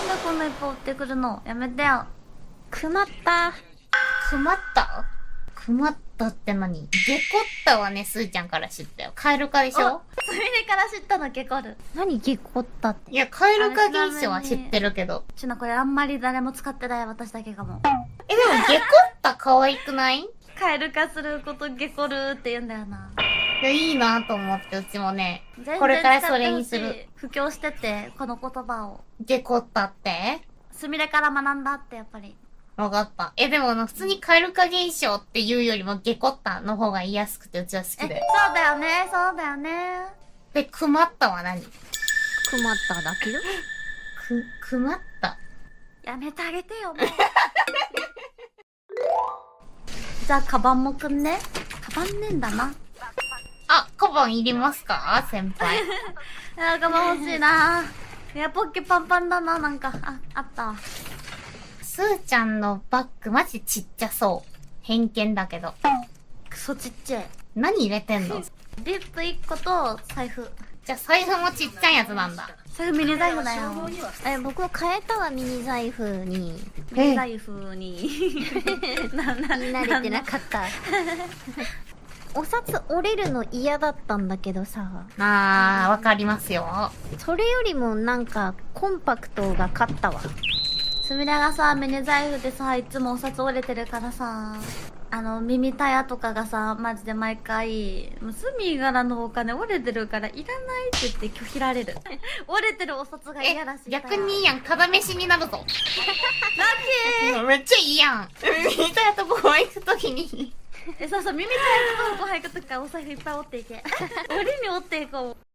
なんでこんないっぱい追ってくるの？やめてよ。困った。困った困ったって何？ゲコったはね、スーちゃんから知ったよ。カエル化でしょ？すみれから知ったのゲコル。何ゲコったって。いや、カエル化現象は知ってるけど。これあんまり誰も使ってない私だけかも。でもゲコった可愛くない？カエル化することゲコルって言うんだよな。いや、いいなと思って、うちもね。全然これからそれにする。布教してて、この言葉を。ゲコったってすみれから学んだってやっぱり。わかった。でも普通にカエル化現象っていうよりもゲコったの方が言いやすくてうちは好きで。そうだよね、そうだよね。で、困ったは何？困っただけど。困った。やめてあげてよ、もう。じゃあ、カバンもくんね。カバンねえんだな。あ、カバンいりますか先輩。カバン欲しいな。いや、ポッケパンパンだな、なんか。あったわ。スーちゃんのバッグマジちっちゃそう。偏見だけど。クソちっちゃい。何入れてんの？リップ1個と財布。じゃあ財布もちっちゃいやつなんだ。財布ミニ財布だよ。僕変えたわ、ミニ財布に。ミニ財布に。言い慣れてなかった。お札折れるの嫌だったんだけどさ。わかりますよ。それよりもなんか、コンパクトが勝ったわ。すみれがさ、ミニ財布でさ、いつもお札折れてるからさ、耳タヤとかがさ、マジで毎回、スミ柄のお金折れてるからいらないって言って拒否られる。折れてるお札が嫌だし。逆にいいやん。ただ飯になるぞ。ラッキーめっちゃいいやん。みたいなとこ行くときに。そう、耳タヤとご飯行くときからお財布いっぱい折っていけ。折りに折っていこう。